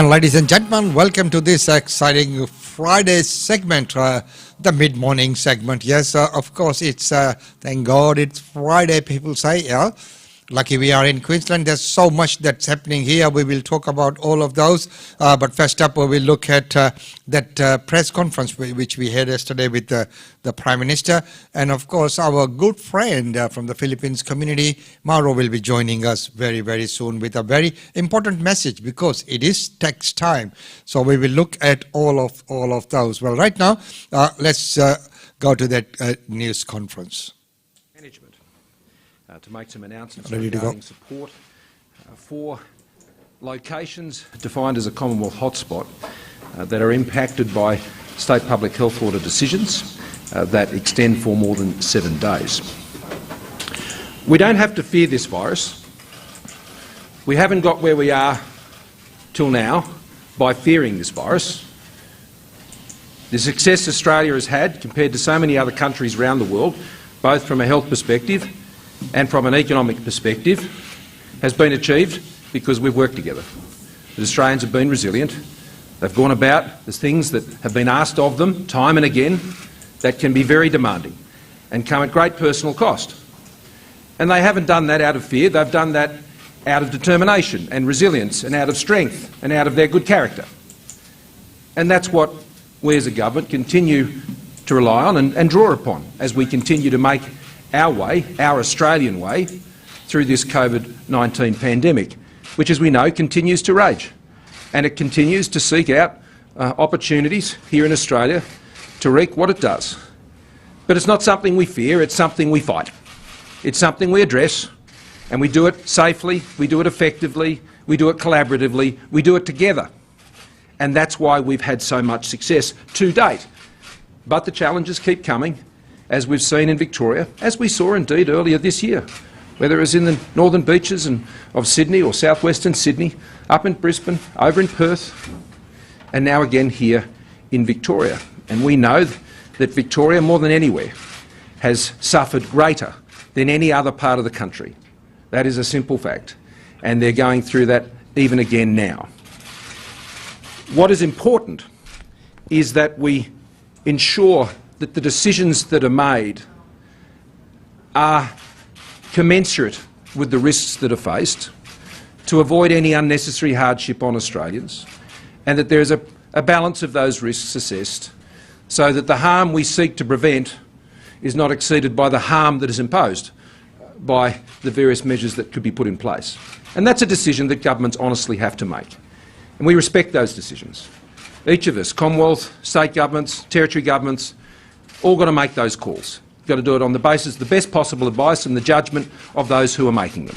And ladies and gentlemen, welcome to this exciting Friday segment, the mid-morning segment. Yes, of course, it's, thank God it's Friday, people say, yeah. Lucky we are in Queensland. There's so much that's happening here. We will talk about all of those. But first up, we will look at that press conference which we had yesterday with the Prime Minister. And of course, our good friend from the Philippines community, Mauro, will be joining us very, very soon with a very important message because it is tax time. So we will look at all of those. Well, right now, let's go to that news conference. Management. To make some announcements regarding support for locations defined as a Commonwealth hotspot that are impacted by state public health order decisions that extend for more than 7 days. We don't have to fear this virus. We haven't got where we are till now by fearing this virus. The success Australia has had compared to so many other countries around the world, both from a health perspective and from an economic perspective, has been achieved because we've worked together. The Australians have been resilient. They've gone about the things that have been asked of them time and again that can be very demanding and come at great personal cost. And they haven't done that out of fear. They've done that out of determination and resilience and out of strength and out of their good character. And that's what we as a government continue to rely on and draw upon as we continue to make our way, our Australian way, through this COVID-19 pandemic, which, as we know, continues to rage. And it continues to seek out opportunities here in Australia to wreak what it does. But it's not something we fear, it's something we fight. It's something we address, and we do it safely, we do it effectively, we do it collaboratively, we do it together. And that's why we've had so much success to date. But the challenges keep coming, as we've seen in Victoria, as we saw indeed earlier this year, whether it was in the northern beaches of Sydney or southwestern Sydney, up in Brisbane, over in Perth, and now again here in Victoria. And we know that Victoria, more than anywhere, has suffered greater than any other part of the country. That is a simple fact. And they're going through that even again now. What is important is that we ensure that the decisions that are made are commensurate with the risks that are faced to avoid any unnecessary hardship on Australians, and that there is a balance of those risks assessed so that the harm we seek to prevent is not exceeded by the harm that is imposed by the various measures that could be put in place. And that's a decision that governments honestly have to make. And we respect those decisions. Each of us, Commonwealth, state governments, territory governments, all got to make those calls. You've got to do it on the basis of the best possible advice and the judgment of those who are making them.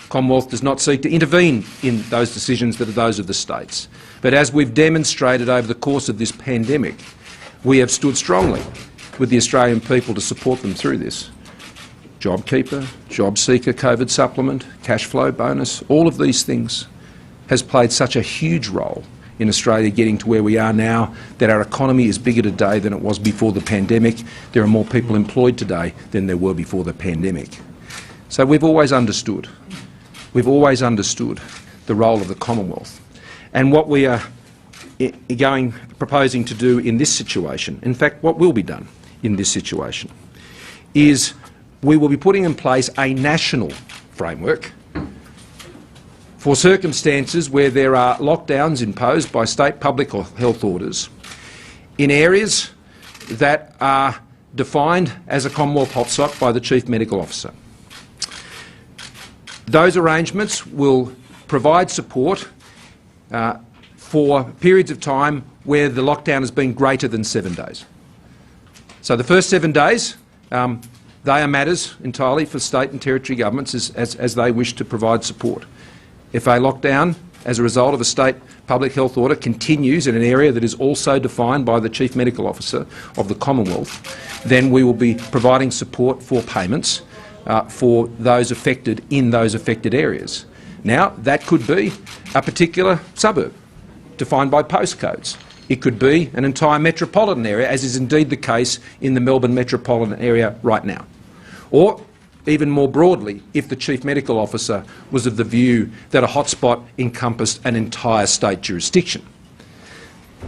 Commonwealth does not seek to intervene in those decisions that are those of the states. But as we've demonstrated over the course of this pandemic, we have stood strongly with the Australian people to support them through this. JobKeeper, JobSeeker, COVID supplement, cash flow bonus, all of these things has played such a huge role in Australia getting to where we are now, that our economy is bigger today than it was before the pandemic. There are more people employed today than there were before the pandemic. So we've always understood the role of the Commonwealth. And what we are proposing to do in this situation, in fact what will be done in this situation, is we will be putting in place a national framework for circumstances where there are lockdowns imposed by state public health orders in areas that are defined as a Commonwealth hotspot by the Chief Medical Officer. Those arrangements will provide support for periods of time where the lockdown has been greater than 7 days. So the first 7 days, they are matters entirely for state and territory governments as they wish to provide support. If a lockdown as a result of a state public health order continues in an area that is also defined by the Chief Medical Officer of the Commonwealth, then we will be providing support for payments for those affected in those affected areas. Now, that could be a particular suburb defined by postcodes. It could be an entire metropolitan area, as is indeed the case in the Melbourne metropolitan area right now. Or even more broadly if the Chief Medical Officer was of the view that a hotspot encompassed an entire state jurisdiction.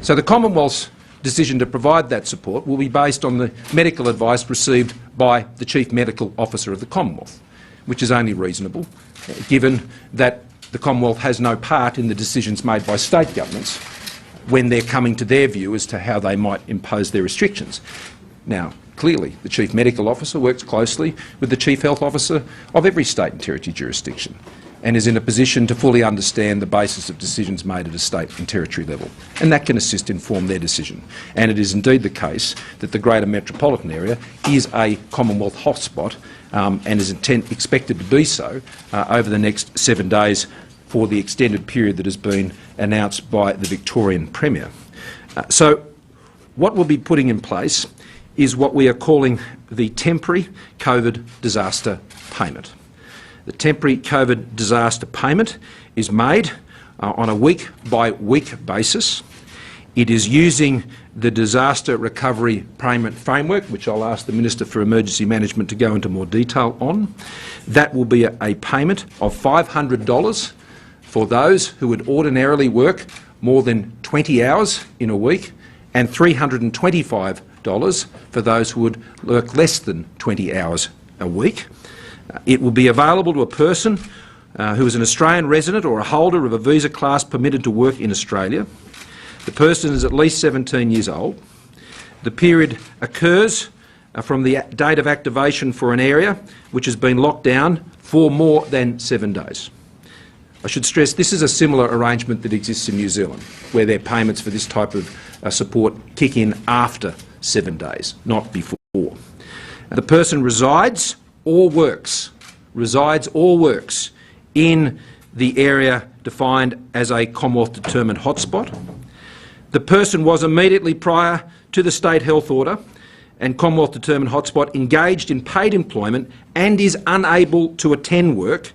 So the Commonwealth's decision to provide that support will be based on the medical advice received by the Chief Medical Officer of the Commonwealth, which is only reasonable, given that the Commonwealth has no part in the decisions made by state governments when they're coming to their view as to how they might impose their restrictions. Now, clearly, the Chief Medical Officer works closely with the Chief Health Officer of every state and territory jurisdiction and is in a position to fully understand the basis of decisions made at a state and territory level, and that can assist inform their decision. And it is indeed the case that the Greater Metropolitan Area is a Commonwealth hotspot and is expected to be so over the next 7 days for the extended period that has been announced by the Victorian Premier. So what we'll be putting in place is what we are calling the Temporary COVID Disaster Payment. The Temporary COVID Disaster Payment is made on a week-by-week basis. It is using the Disaster Recovery Payment Framework, which I'll ask the Minister for Emergency Management to go into more detail on. That will be a payment of $500 for those who would ordinarily work more than 20 hours in a week, and $325 for those who would work less than 20 hours a week. It will be available to a person who is an Australian resident or a holder of a visa class permitted to work in Australia. The person is at least 17 years old. The period occurs from the date of activation for an area which has been locked down for more than 7 days. I should stress this is a similar arrangement that exists in New Zealand, where their payments for this type of support kick in after 7 days, not before. The person resides or works in the area defined as a Commonwealth determined hotspot. The person was immediately prior to the state health order and Commonwealth determined hotspot engaged in paid employment and is unable to attend work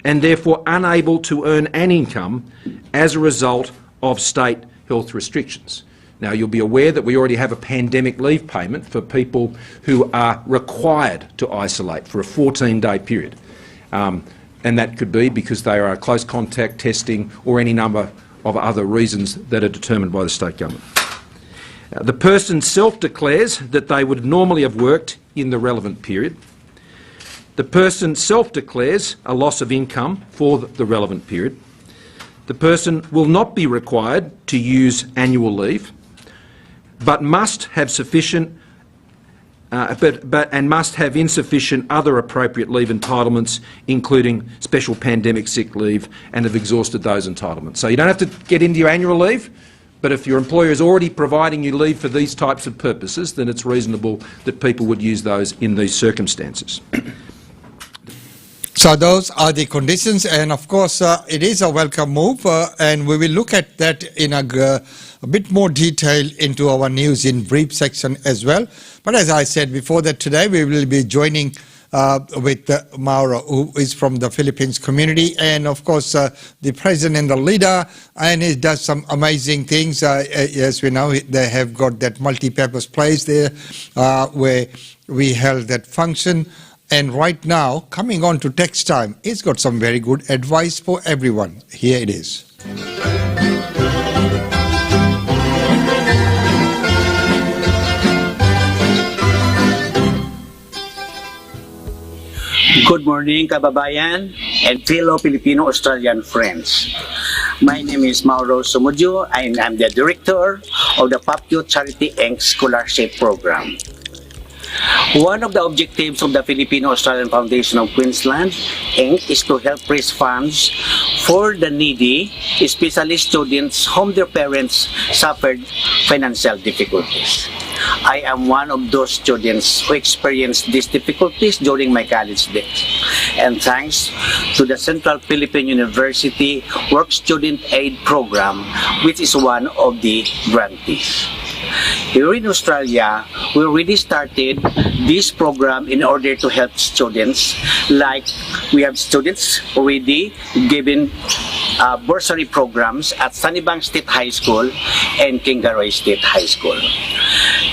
and therefore unable to earn an income as a result of state health restrictions. Now, you'll be aware that we already have a pandemic leave payment for people who are required to isolate for a 14-day period. And that could be because they are close contact testing or any number of other reasons that are determined by the state government. The person self-declares that they would normally have worked in the relevant period. The person self-declares a loss of income for the relevant period. The person will not be required to use annual leave, but must have sufficient and must have insufficient other appropriate leave entitlements, including special pandemic sick leave, and have exhausted those entitlements. So you don't have to get into your annual leave, but if your employer is already providing you leave for these types of purposes, then it's reasonable that people would use those in these circumstances. So those are the conditions, and of course it is a welcome move, and we will look at that in a bit more detail into our news in brief section as well. But as I said before, that today we will be joining with Mauro, who is from the Philippines community, and of course the president and the leader, and he does some amazing things. As we know, they have got that multi-purpose place there where we held that function. And right now, coming on to text time, it's got some very good advice for everyone. Here it is. Good morning, kababayan and fellow Filipino-Australian friends. My name is Mauro Sumudio, and I'm the director of the PopYouth Charity Inc. Scholarship Program. One of the objectives of the Filipino-Australian Foundation of Queensland, Inc. is to help raise funds for the needy, especially students whom their parents suffered financial difficulties. I am one of those students who experienced these difficulties during my college days. And thanks to the Central Philippine University Work Student Aid Program, which is one of the grantees. Here in Australia, we already started this program in order to help students. Like, we have students already given bursary programs at Sunnybank State High School and Kingaroy State High School.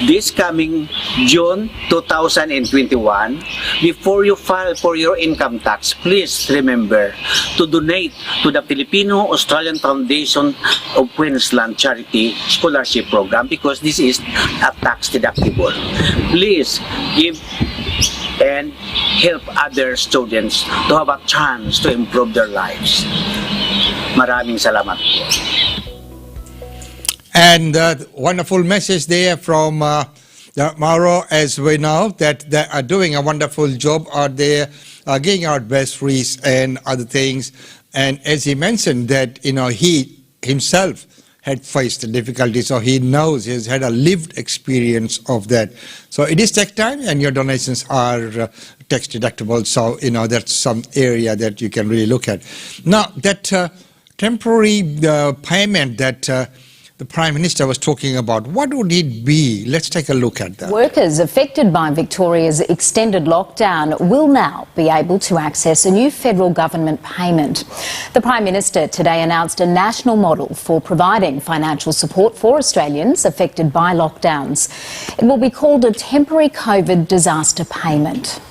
this coming June 2021, before you file for your income tax, please remember to donate to the Filipino-Australian Foundation of Queensland Charity Scholarship Program, because this is a tax deductible. Please give and help other students to have a chance to improve their lives. Maraming salamat po. And wonderful message there from Mauro, as we know that they are doing a wonderful job out there, giving out bursaries and other things. And as he mentioned that, he himself had faced the difficulty, so he knows, he's had a lived experience of that. So it is take time, and your donations are tax deductible, so that's some area that you can really look at. Now, that temporary payment that the Prime Minister was talking about, what would it be? Let's take a look at that. Workers affected by Victoria's extended lockdown will now be able to access a new federal government payment. The Prime Minister today announced a national model for providing financial support for Australians affected by lockdowns. It will be called a temporary COVID disaster payment.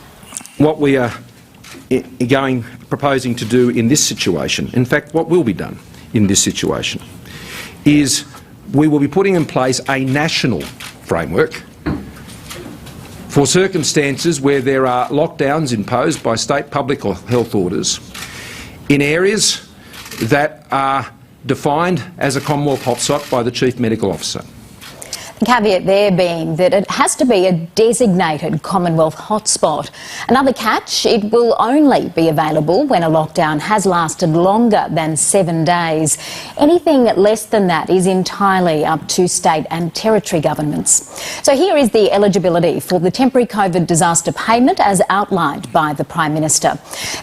What we are proposing to do in this situation, in fact what will be done in this situation, is we will be putting in place a national framework for circumstances where there are lockdowns imposed by state public health orders in areas that are defined as a Commonwealth hotspot by the Chief Medical Officer. The caveat there being that it has to be a designated Commonwealth hotspot. Another catch, it will only be available when a lockdown has lasted longer than 7 days. Anything less than that is entirely up to state and territory governments. So here is the eligibility for the temporary COVID disaster payment as outlined by the Prime Minister.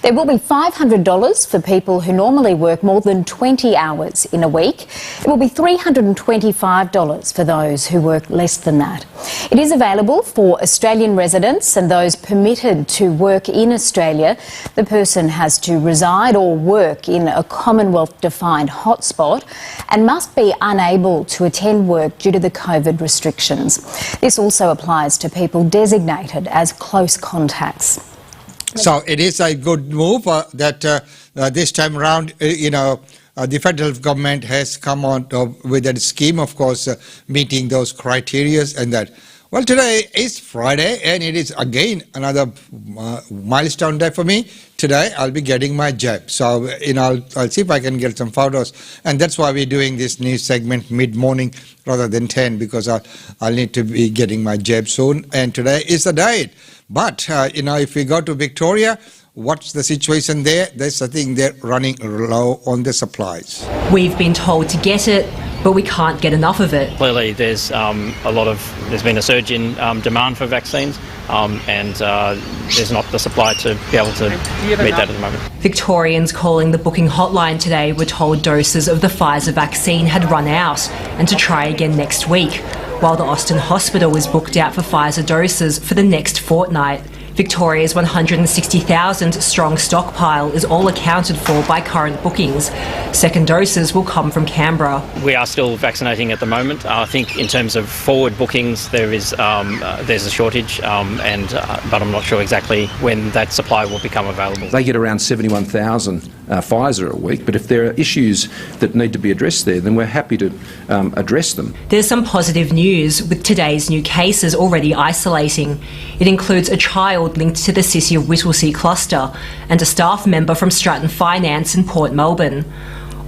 There will be $500 for people who normally work more than 20 hours in a week. It will be $325 for those who work less than that. It is available for Australian residents and those permitted to work in Australia. The person has to reside or work in a Commonwealth-defined hotspot and must be unable to attend work due to the COVID restrictions. This also applies to people designated as close contacts. So it is a good move that this time around, the federal government has come on with a scheme, of course, meeting those criteria and that. Well, today is Friday, and it is again another milestone day for me. Today, I'll be getting my jab. So, I'll see if I can get some photos. And that's why we're doing this news segment mid-morning rather than 10, because I'll need to be getting my jab soon. And today is the day. But, if we go to Victoria, what's the situation there? There's a thing they're running low on the supplies. We've been told to get it, but we can't get enough of it. Clearly, there's been a surge in demand for vaccines, and there's not the supply to be able to meet that at the moment. Victorians calling the booking hotline today were told doses of the Pfizer vaccine had run out and to try again next week, while the Austin Hospital is booked out for Pfizer doses for the next fortnight. Victoria's 160,000 strong stockpile is all accounted for by current bookings. Second doses will come from Canberra. We are still vaccinating at the moment. I think in terms of forward bookings, there's a shortage, but I'm not sure exactly when that supply will become available. They get around 71,000 Pfizer a week, but if there are issues that need to be addressed there, then we're happy to address them. There's some positive news with today's new cases already isolating. It includes a child linked to the City of Whittlesea cluster and a staff member from Stratton Finance in Port Melbourne.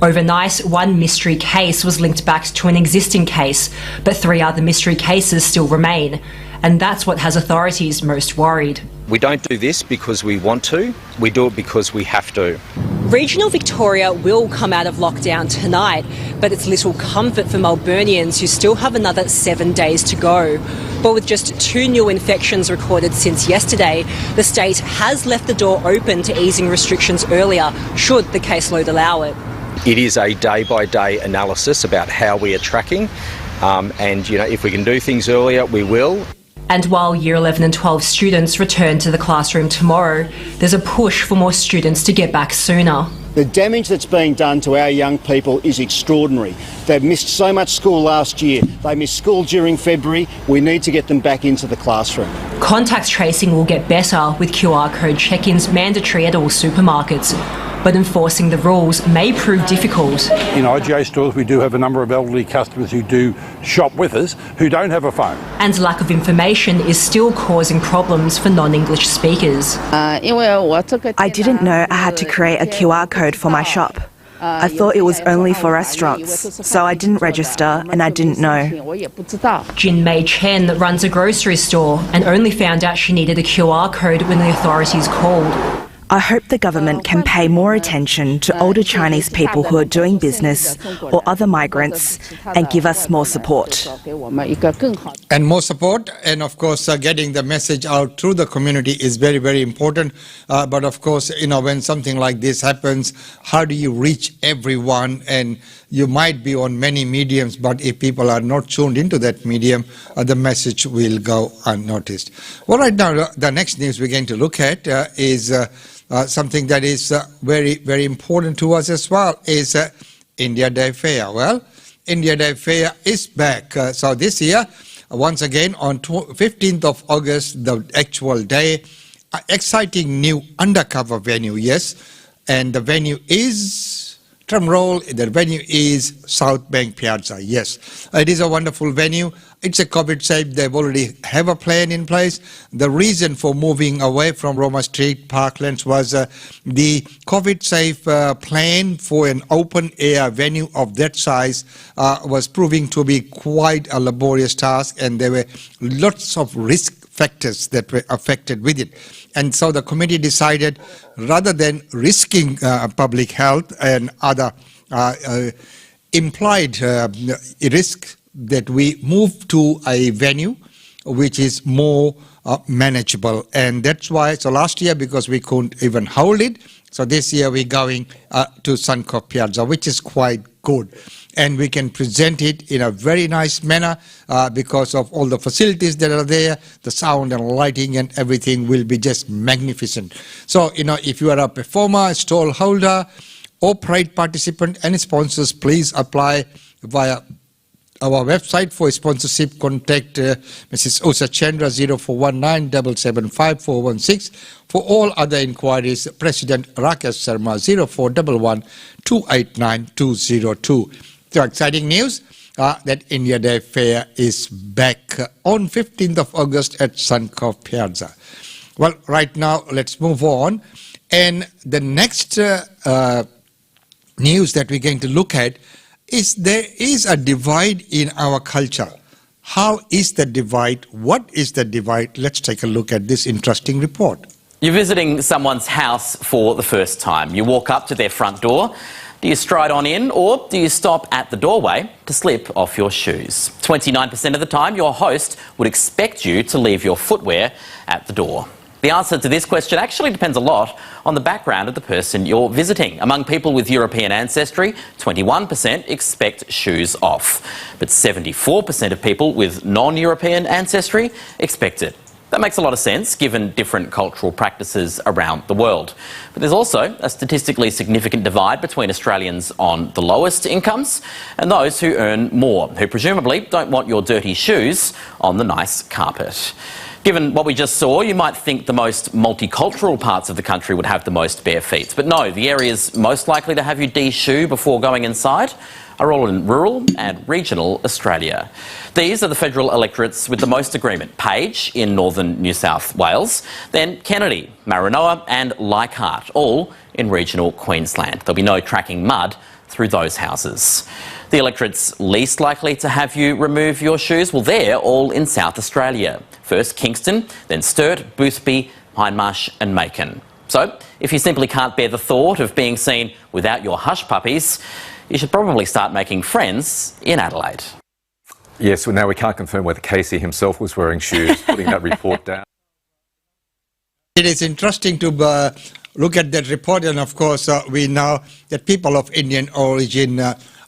Overnight, one mystery case was linked back to an existing case, but 3 other mystery cases still remain. And that's what has authorities most worried. We don't do this because we want to, we do it because we have to. Regional Victoria will come out of lockdown tonight, but it's little comfort for Melburnians who still have another 7 days to go. But with just 2 new infections recorded since yesterday, the state has left the door open to easing restrictions earlier, should the caseload allow it. It is a day-by-day analysis about how we are tracking, and if we can do things earlier, we will. And while Year 11 and 12 students return to the classroom tomorrow, there's a push for more students to get back sooner. The damage that's being done to our young people is extraordinary. They've missed so much school last year. They missed school during February. We need to get them back into the classroom. Contact tracing will get better with QR code check-ins mandatory at all supermarkets. But enforcing the rules may prove difficult. In IGA stores, we do have a number of elderly customers who do shop with us who don't have a phone. And lack of information is still causing problems for non-English speakers. I didn't know I had to create a QR code for my shop. I thought it was only for restaurants, so I didn't register and I didn't know. Jin Mei Chen runs a grocery store and only found out she needed a QR code when the authorities called. I hope the government can pay more attention to older Chinese people who are doing business or other migrants and give us more support. And more support, and of course getting the message out through the community is very, very important. But of course, when something like this happens, how do you reach everyone? And you might be on many mediums, but if people are not tuned into that medium, the message will go unnoticed. Well, right now, the next news we're going to look at is something that is very, very important to us as well, is India Day Fair. Well, India Day Fair is back. So this year, once again, on 15th of August, the actual day, exciting new undercover venue, yes. And the venue is, drum roll, the venue is South Bank Piazza, yes. It is a wonderful venue. It's a COVID safe. They already have a plan in place. The reason for moving away from Roma Street Parklands was the COVID safe plan for an open air venue of that size was proving to be quite a laborious task, and there were lots of risk factors that were affected with it. And so the committee decided, rather than risking public health and other implied risk, that we move to a venue which is more manageable. And that's why, so last year, because we couldn't even hold it, so this year we're going to Suncorp Piazza, which is quite good. And we can present it in a very nice manner because of all the facilities that are there, the sound and lighting and everything will be just magnificent. So, if you are a performer, stall holder, or parade participant, any sponsors, please apply via our website. For sponsorship, contact Mrs. Usa Chandra 0419 775 416. For all other inquiries, President Rakesh Sharma 0411 289 202. So exciting news that India Day Fair is back on 15th of August at Suncorp Piazza. Well, right now, let's move on. And the next news that we're going to look at is there is a divide in our culture. How is the divide? What is the divide? Let's take a look at this interesting report. You're visiting someone's house for the first time. You walk up to their front door. Do you stride on in, or do you stop at the doorway to slip off your shoes? 29% of the time, your host would expect you to leave your footwear at the door. The answer to this question actually depends a lot on the background of the person you're visiting. Among people with European ancestry, 21% expect shoes off, but 74% of people with non-European ancestry expect it. That makes a lot of sense, given different cultural practices around the world. But there's also a statistically significant divide between Australians on the lowest incomes and those who earn more, who presumably don't want your dirty shoes on the nice carpet. Given what we just saw, you might think the most multicultural parts of the country would have the most bare feet. But no, the areas most likely to have you de-shoe before going inside are all in rural and regional Australia. These are the federal electorates with the most agreement. Page in northern New South Wales, then Kennedy, Maranoa and Leichhardt, all in regional Queensland. There'll be no tracking mud through those houses. The electorates least likely to have you remove your shoes, well, they're all in South Australia. First Kingston, then Sturt, Boothby, Hindmarsh and Macon. So, if you simply can't bear the thought of being seen without your hush puppies, you should probably start making friends in Adelaide. Yes, well, now we can't confirm whether Casey himself was wearing shoes, putting that report down. It is interesting to look at that report, and of course we know that people of Indian origin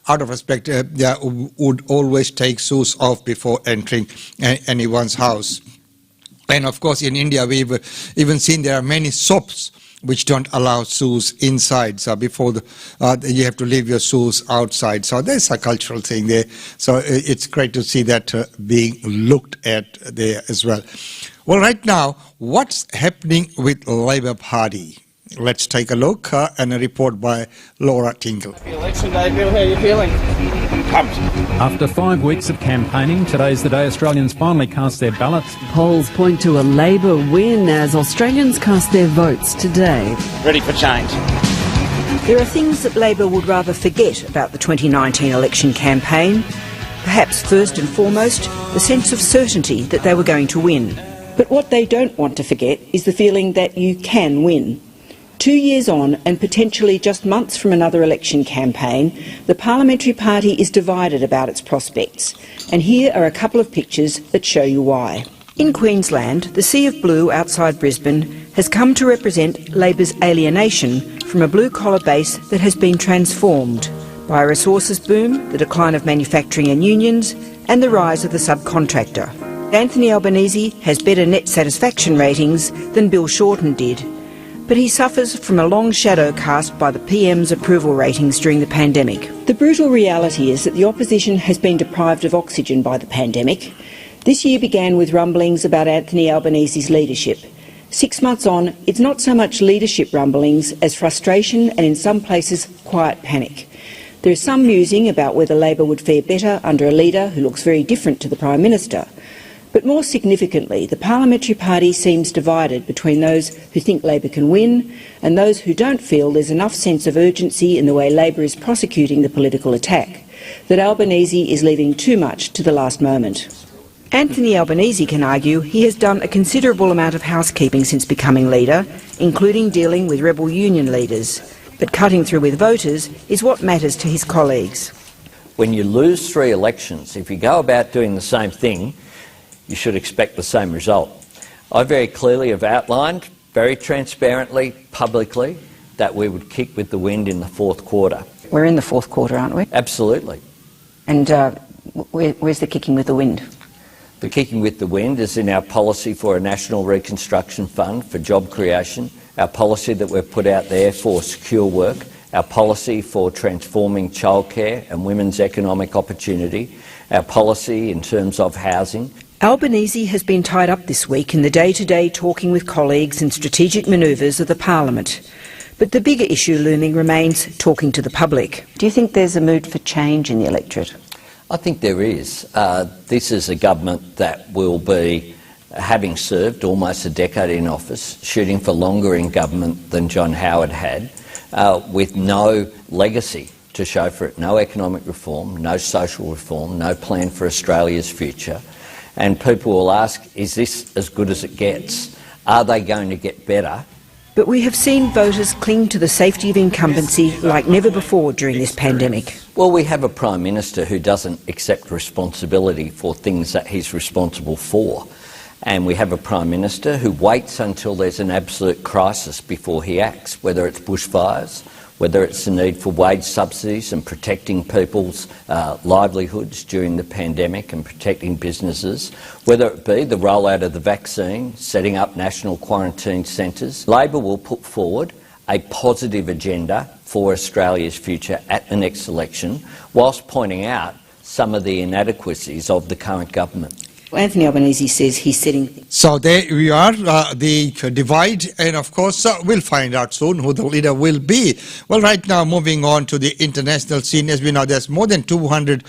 out of respect would always take shoes off before entering anyone's house. And of course in India we've even seen there are many soaps which don't allow shoes inside. So before you have to leave your shoes outside. So there's a cultural thing there. So it's great to see that being looked at there as well. Well, right now, what's happening with Labour Party? Let's take a look and a report by Laura Tingle. Happy election day, Bill. How are you feeling? Pumped. After 5 weeks of campaigning, today's the day Australians finally cast their ballots. Polls point to a Labor win as Australians cast their votes today. Ready for change. There are things that Labor would rather forget about the 2019 election campaign. Perhaps first and foremost, the sense of certainty that they were going to win. But what they don't want to forget is the feeling that you can win. 2 years on, and potentially just months from another election campaign, the Parliamentary Party is divided about its prospects. And here are a couple of pictures that show you why. In Queensland, the Sea of Blue outside Brisbane has come to represent Labor's alienation from a blue-collar base that has been transformed by a resources boom, the decline of manufacturing and unions, and the rise of the subcontractor. Anthony Albanese has better net satisfaction ratings than Bill Shorten did, but he suffers from a long shadow cast by the PM's approval ratings during the pandemic. The brutal reality is that the opposition has been deprived of oxygen by the pandemic. This year began with rumblings about Anthony Albanese's leadership. 6 months on, it's not so much leadership rumblings as frustration and in some places quiet panic. There is some musing about whether Labor would fare better under a leader who looks very different to the Prime Minister. But more significantly, the Parliamentary Party seems divided between those who think Labor can win and those who don't feel there's enough sense of urgency in the way Labor is prosecuting the political attack, that Albanese is leaving too much to the last moment. Anthony Albanese can argue he has done a considerable amount of housekeeping since becoming leader, including dealing with rebel union leaders. But cutting through with voters is what matters to his colleagues. When you lose 3 elections, if you go about doing the same thing, you should expect the same result. I very clearly have outlined, very transparently, publicly, that we would kick with the wind in the 4th quarter. We're in the 4th quarter, aren't we? Absolutely. And where's the kicking with the wind? The kicking with the wind is in our policy for a National Reconstruction Fund for job creation, our policy that we've put out there for secure work, our policy for transforming childcare and women's economic opportunity, our policy in terms of housing. Albanese has been tied up this week in the day-to-day talking with colleagues and strategic manoeuvres of the Parliament. But the bigger issue looming remains talking to the public. Do you think there's a mood for change in the electorate? I think there is. This is a government that will be, having served almost a decade in office, shooting for longer in government than John Howard had, with no legacy to show for it, no economic reform, no social reform, no plan for Australia's future. And people will ask, is this as good as it gets? Are they going to get better? But we have seen voters cling to the safety of incumbency like never before during this pandemic. Well, we have a Prime Minister who doesn't accept responsibility for things that he's responsible for. And we have a Prime Minister who waits until there's an absolute crisis before he acts, whether it's bushfires, whether it's the need for wage subsidies and protecting people's livelihoods during the pandemic and protecting businesses, whether it be the rollout of the vaccine, setting up national quarantine centres. Labor will put forward a positive agenda for Australia's future at the next election, whilst pointing out some of the inadequacies of the current government. Anthony Albanese says he's setting... So there we are, the divide, and of course we'll find out soon who the leader will be. Well, right now, moving on to the international scene, as we know, there's more than 200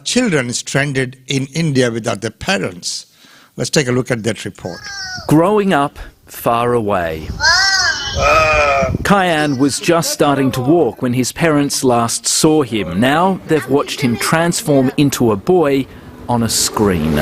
children stranded in India without their parents. Let's take a look at that report. Growing up far away. Kyan was just starting to walk when his parents last saw him. Now they've watched him transform into a boy on a screen.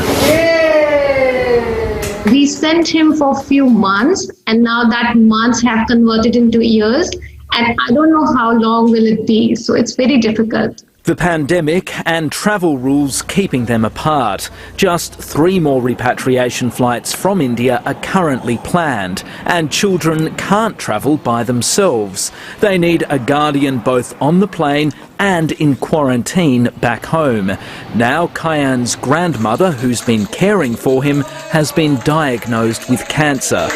We sent him for a few months, and now that months have converted into years, and I don't know how long will it be, so it's very difficult. The pandemic and travel rules keeping them apart. Just 3 more repatriation flights from India are currently planned, and children can't travel by themselves. They need a guardian both on the plane and in quarantine back home. Now Kyan's grandmother, who's been caring for him, has been diagnosed with cancer.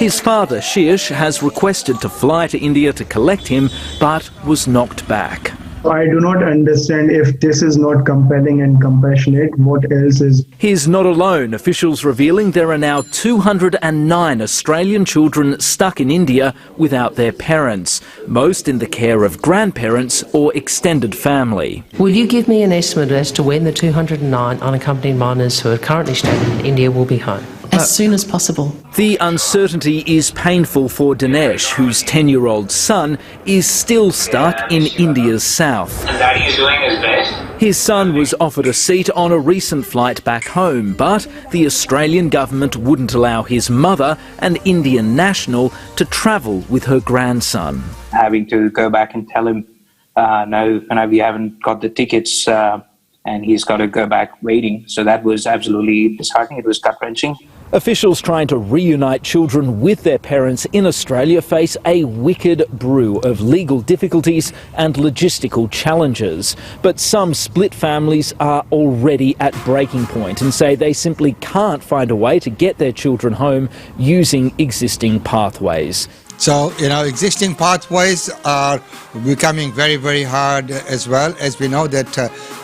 His father, Shirsh, has requested to fly to India to collect him, but was knocked back. I do not understand if this is not compelling and compassionate, what else is? He's not alone. Officials revealing there are now 209 Australian children stuck in India without their parents, most in the care of grandparents or extended family. Will you give me an estimate as to when the 209 unaccompanied minors who are currently stranded in India will be home? As soon as possible. The uncertainty is painful for Dinesh, whose 10-year-old son is still stuck in India's south. And Daddy is doing his best. His son was offered a seat on a recent flight back home, but the Australian government wouldn't allow his mother, an Indian national, to travel with her grandson. Having to go back and tell him, no, we haven't got the tickets, and he's got to go back waiting. So that was absolutely disheartening. It was gut-wrenching. Officials trying to reunite children with their parents in Australia face a wicked brew of legal difficulties and logistical challenges. But some split families are already at breaking point and say they simply can't find a way to get their children home using existing pathways. So, existing pathways are becoming very, very hard as well, as we know that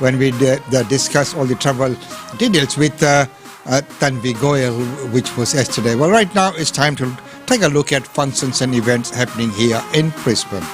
when we discuss all the travel details with Tanvi Goyal, which was yesterday. Well, right now it's time to take a look at functions and events happening here in Brisbane.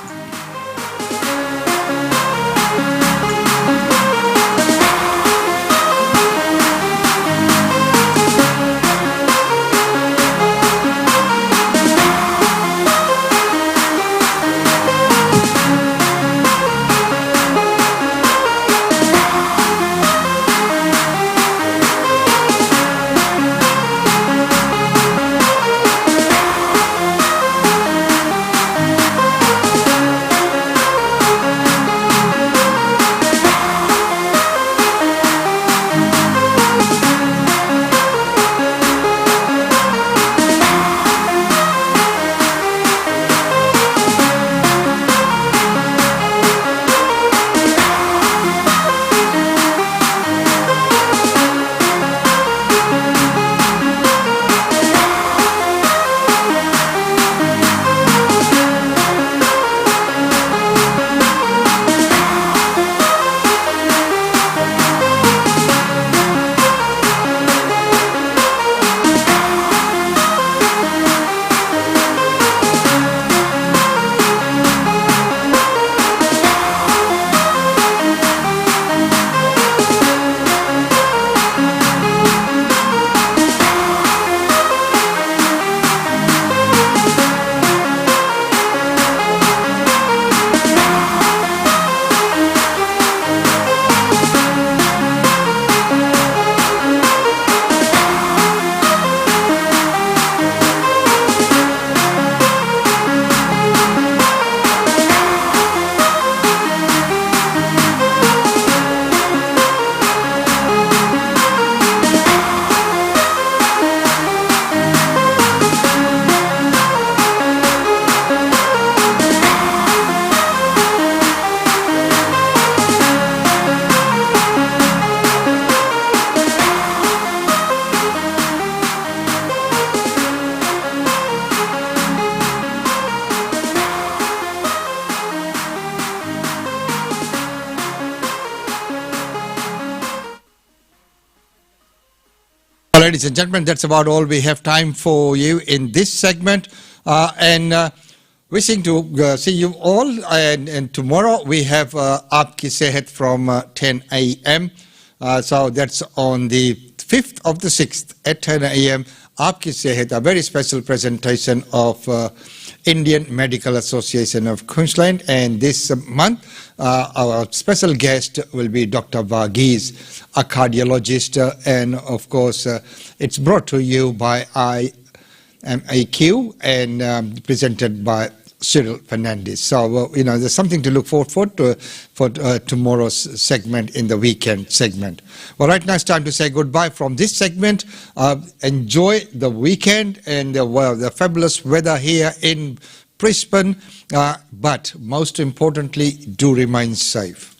Ladies and gentlemen, that's about all we have time for you in this segment. Wishing to see you all. And tomorrow we have Aapki Sehat from 10 a.m. So that's on the 5th of the 6th at 10 a.m. Aapki Sehat, a very special presentation of Indian Medical Association of Queensland. And this month, our special guest will be Dr. Varghese, a cardiologist. And of course, it's brought to you by IMAQ and presented by Cyril Fernandez. So, there's something to look forward to for tomorrow's segment in the weekend segment. Well, right now it's time to say goodbye from this segment. Enjoy the weekend and the fabulous weather here in Brisbane, but most importantly, do remain safe.